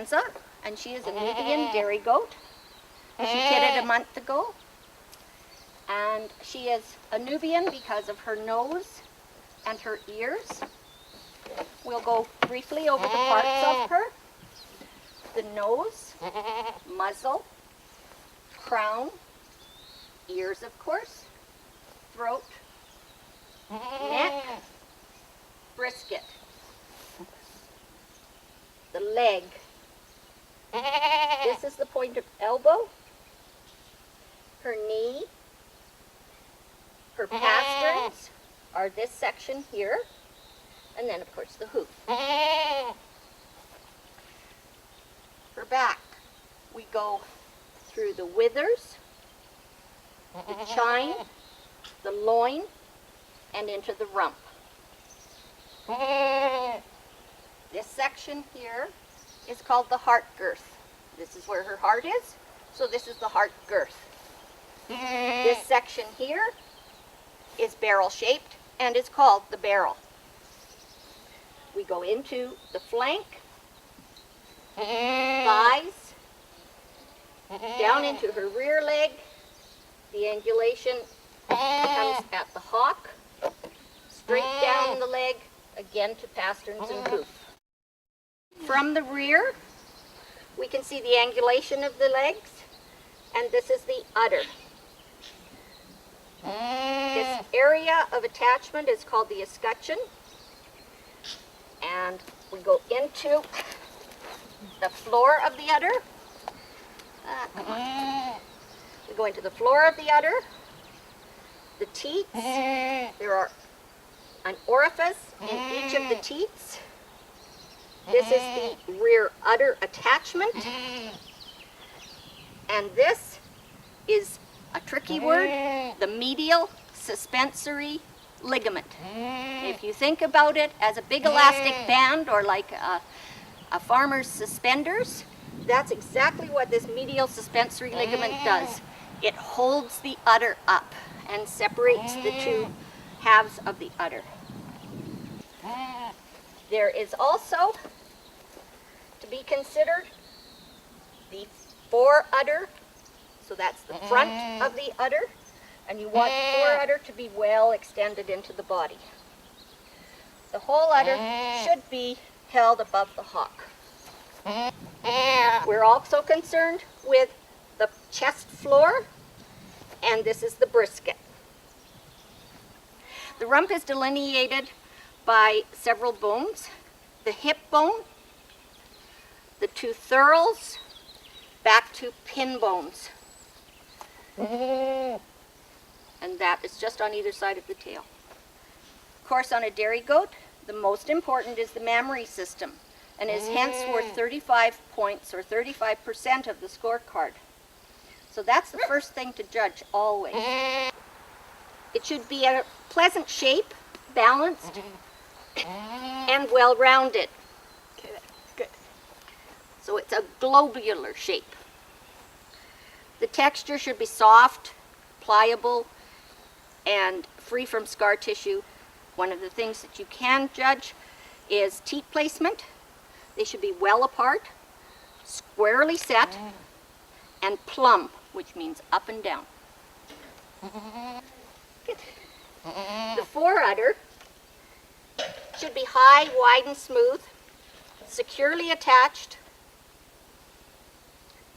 Lorenza, and she is a Nubian dairy goat. She kidded a month ago, and she is a Nubian because of her nose and her ears. We'll go briefly over the parts of her. The nose, muzzle, crown, ears of course, throat, neck, brisket, the leg. This is the point of elbow, her knee, her pasterns are this section here, and then of course the hoof. Her back, we go through the withers, the chine, the loin, and into the rump. This section here is called the heart girth. This is where her heart is, so this is the heart girth. This section here is barrel shaped and is called the barrel. We go into the flank, thighs, down into her rear leg. The angulation comes at the hock, straight down the leg, again to pasterns and hoof. From the rear, we can see the angulation of the legs, and this is the udder. This area of attachment is called the escutcheon, and we go into the floor of the udder. We go into the floor of the udder, the teats. There are an orifice in each of the teats. This is the rear udder attachment, and this is a tricky word, the medial suspensory ligament. If you think about it as a big elastic band or like a farmer's suspenders, that's exactly what this medial suspensory ligament does. It holds the udder up and separates the two halves of the udder. There is also to be considered the fore udder, so that's the front of the udder, and you want the fore udder to be well extended into the body. The whole udder should be held above the hock. We're also concerned with the chest floor, and this is the brisket. The rump is delineated by several bones. The hip bone, the two thurls, back two pin bones. And that is just on either side of the tail. Of course, on a dairy goat, the most important is the mammary system, and is hence worth 35 points or 35% of the scorecard. So that's the first thing to judge always. It should be a pleasant shape, balanced, and well-rounded. Okay, good. So it's a globular shape. The texture should be soft, pliable, and free from scar tissue. One of the things that you can judge is teat placement. They should be well apart, squarely set, and plumb, which means up and down. Good. The fore udder should be high, wide, and smooth, securely attached,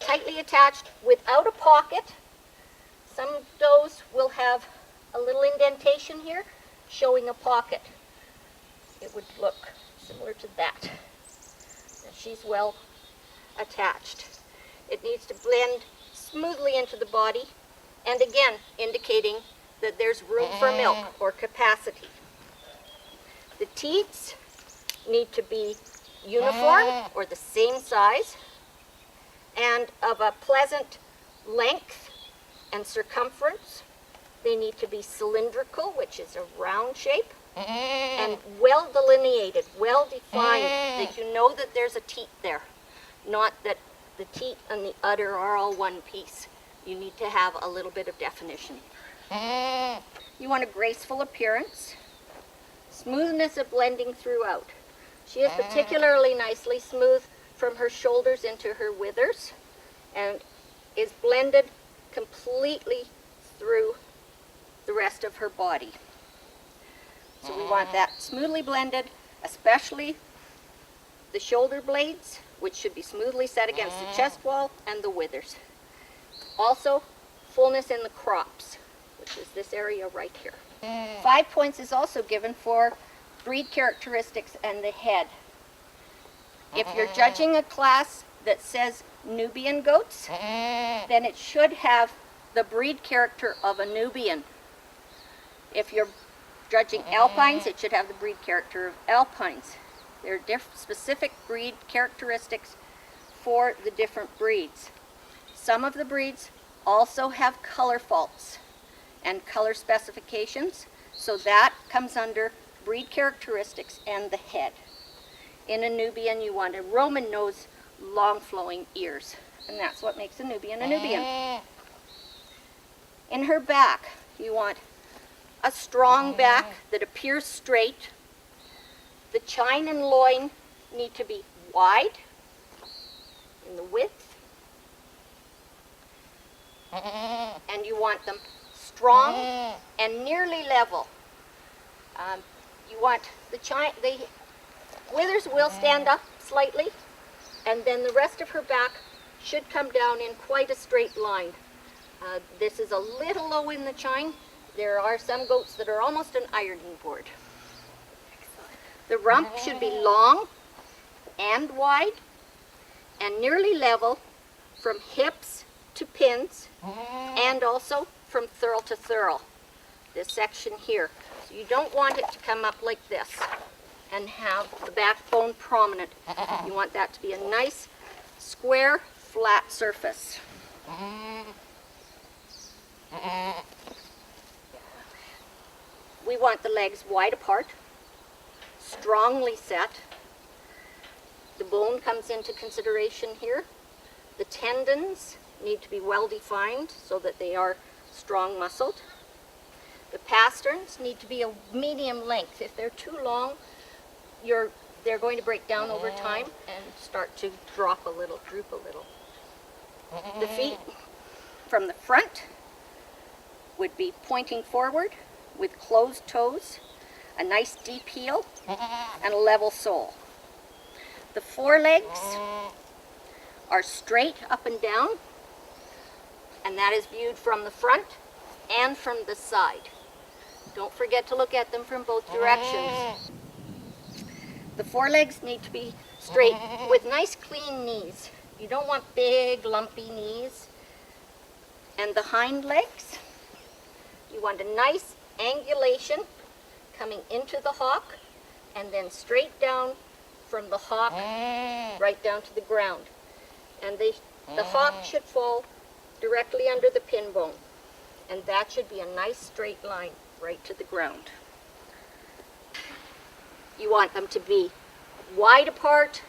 tightly attached without a pocket. Some does will have a little indentation here showing a pocket. It would look similar to that. She's well attached. It needs to blend smoothly into the body, and again indicating that there's room for milk or capacity. The teats need to be uniform or the same size and of a pleasant length and circumference. They need to be cylindrical, which is a round shape, and well delineated, well defined, that you know that there's a teat there, not that the teat and the udder are all one piece. You need to have a little bit of definition. You want a graceful appearance, smoothness of blending throughout. She is particularly nicely smooth from her shoulders into her withers and is blended completely through the rest of her body. So we want that smoothly blended, especially the shoulder blades, which should be smoothly set against the chest wall, and the withers. Also, fullness in the crops, which is this area right here. 5 points is also given for breed characteristics and the head. If you're judging a class that says Nubian goats, then it should have the breed character of a Nubian. If you're judging Alpines, it should have the breed character of Alpines. There are specific breed characteristics for the different breeds. Some of the breeds also have color faults and color specifications, so that comes under breed characteristics and the head. In a Nubian, you want a Roman nose, long flowing ears, and that's what makes a Nubian a Nubian. In her back, you want a strong back that appears straight. The chine and loin need to be wide in the width, and you want them strong and nearly level. You want the withers will stand up slightly, and then the rest of her back should come down in quite a straight line. This is a little low in the chine. There are some goats that are almost an ironing board. The rump should be long and wide and nearly level from hips to pins, and also from thurl to thurl, this section here. So you don't want it to come up like this and have the backbone prominent. You want that to be a nice, square, flat surface. We want the legs wide apart, strongly set. The bone comes into consideration here. The tendons need to be well defined so that they are strong muscled. The pasterns need to be a medium length. If they're too long, they're going to break down over time and start to drop a little, droop a little. The feet from the front would be pointing forward with closed toes, a nice deep heel, and a level sole. The forelegs are straight up and down, and that is viewed from the front and from the side. Don't forget to look at them from both directions. The forelegs need to be straight with nice clean knees. You don't want big lumpy knees. And the hind legs, you want a nice angulation coming into the hock and then straight down from the hock right down to the ground. And the hock should fall directly under the pin bone, and that should be a nice straight line right to the ground. You want them to be wide apart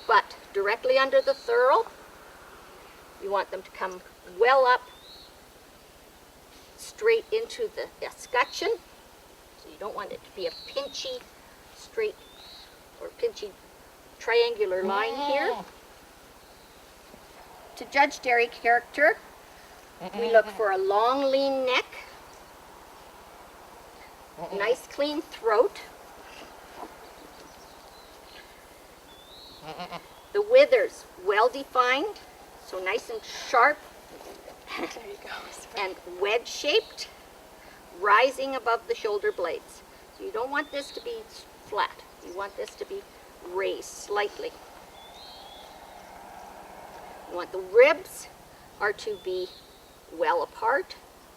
but directly under the thurl. You want them to come well up straight into the escutcheon. So you don't want it to be a pinchy straight or pinchy triangular line here. To judge dairy character, we look for a long lean neck, nice clean throat. The withers well defined, so nice and sharp. There you go. And wedge shaped, rising above the shoulder blades. So you don't want this to be flat. You want this to be raised slightly. You want the ribs are to be well apart,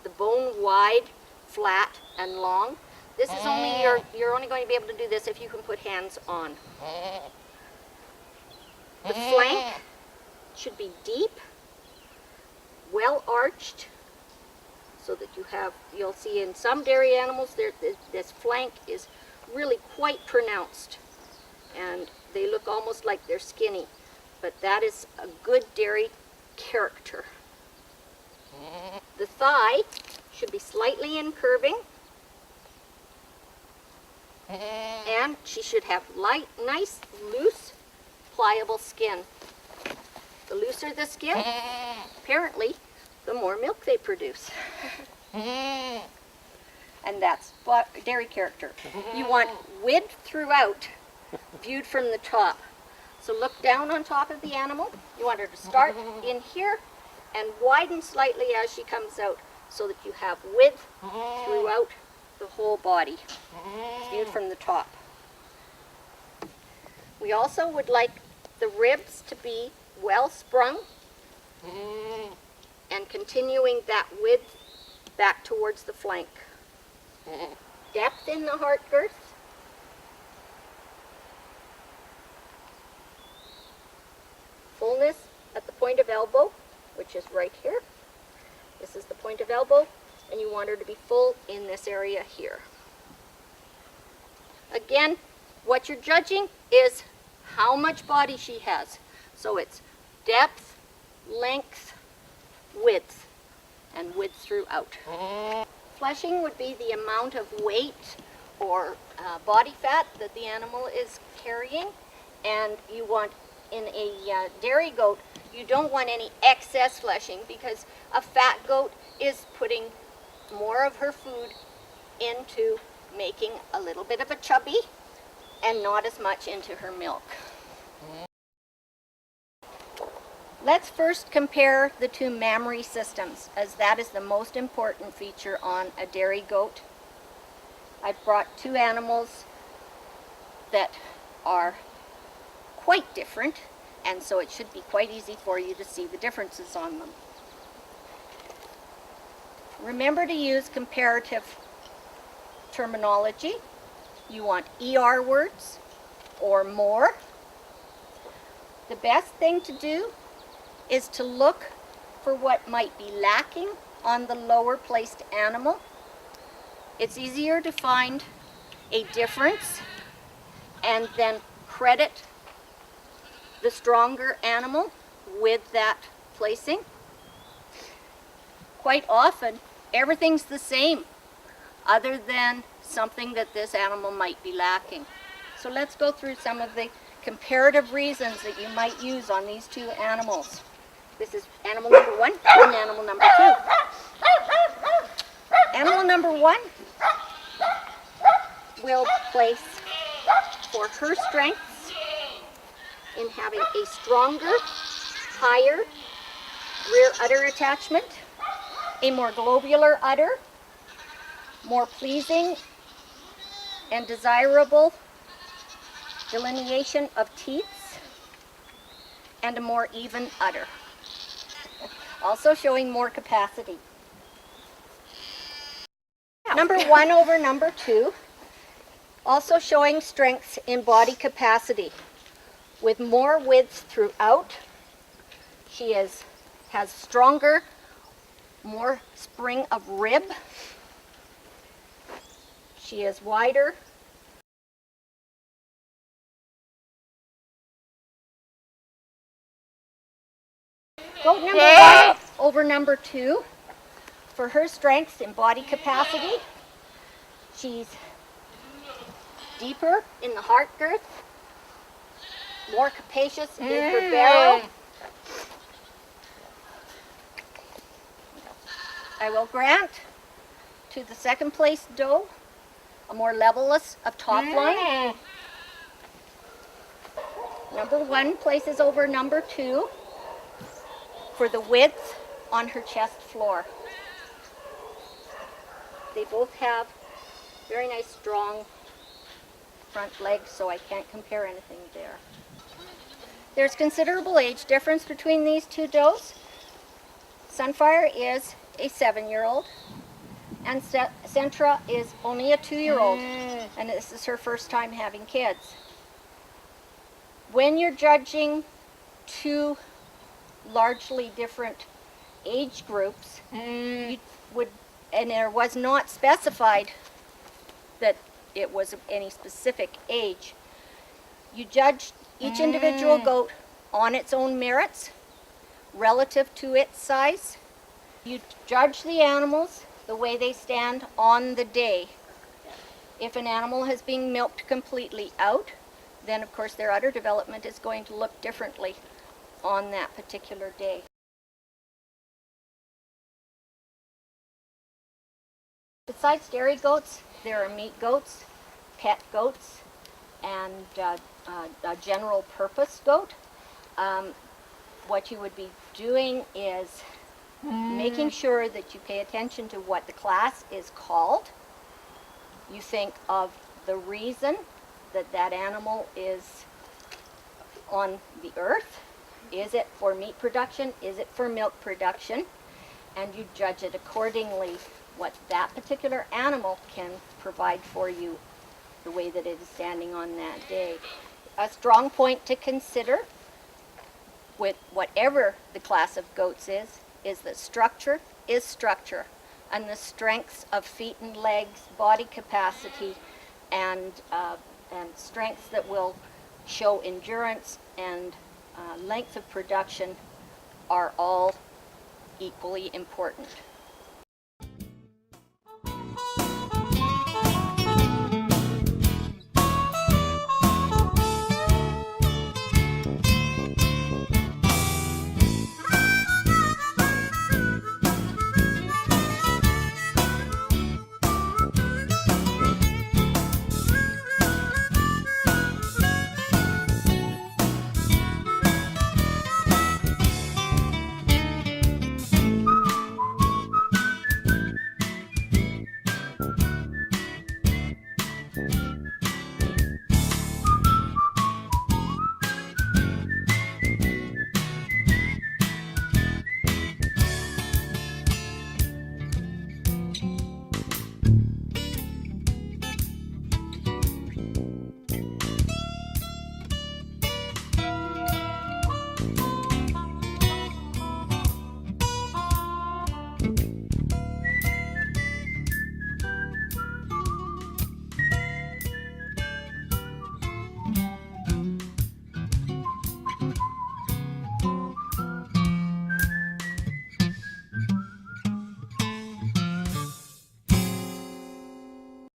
the bone wide, flat, and long. This is only, you're only going to be able to do this if you can put hands on. The flank should be deep, well arched, so that you'll see in some dairy animals this flank is really quite pronounced, and they look almost like they're skinny, but that is a good dairy character. The thigh should be slightly incurving, and she should have light, nice, loose pliable skin. The looser the skin, apparently, the more milk they produce. And that's dairy character. You want width throughout, viewed from the top. So look down on top of the animal. You want her to start in here and widen slightly as she comes out so that you have width throughout the whole body, viewed from the top. We also would like the ribs to be well sprung and continuing that width back towards the flank. Depth in the heart girth. Fullness at the point of elbow, which is right here. This is the point of elbow, and you want her to be full in this area here. Again, what you're judging is how much body she has. So it's depth, length, width, and width throughout. Fleshing would be the amount of weight or body fat that the animal is carrying, and you want, in a dairy goat, you don't want any excess fleshing because a fat goat is putting more of her food into making a little bit of a chubby and not as much into her milk. Let's first compare the two mammary systems, as that is the most important feature on a dairy goat. I've brought two animals that are quite different, and so it should be quite easy for you to see the differences on them. Remember to use comparative terminology. You want ER words or more. The best thing to do is to look for what might be lacking on the lower placed animal. It's easier to find a difference and then credit the stronger animal with that placing. Quite often, everything's the same other than something that this animal might be lacking. So let's go through some of the comparative reasons that you might use on these two animals. This is animal number 1 and animal number 2. Animal number 1 will place for her strengths in having a stronger, higher rear udder attachment, a more globular udder, more pleasing and desirable delineation of teeth, and a more even udder. Also showing more capacity. Number 1 over number 2, also showing strengths in body capacity. With more width throughout, she has stronger, more spring of rib. She is wider. Goat number 1 over number 2. For her strengths in body capacity, she's deeper in the heart girth, more capacious in her barrel. I will grant to the second place doe a more levelless of top line. Number 1 places over number 2 for the width on her chest floor. They both have very nice strong front legs, so I can't compare anything there. There's considerable age difference between these two does. Sunfire is a 7-year-old and Centra is only a 2-year-old, and this is her first time having kids. When you're judging two largely different age groups, you would, and there was not specified that it was any specific age, you judge each individual goat on its own merits relative to its size. You judge the animals the way they stand on the day. If an animal has been milked completely out, then of course their udder development is going to look differently on that particular day. Besides dairy goats, there are meat goats, pet goats, and a general purpose goat. What you would be doing is making sure that you pay attention to what the class is called. You think of the reason that that animal is on the earth. Is it for meat production? Is it for milk production? And you judge it accordingly, what that particular animal can provide for you the way that it is standing on that day. A strong point to consider with whatever the class of goats is that structure is structure, and the strengths of feet and legs, body capacity, and strengths that will show endurance and length of production are all equally important.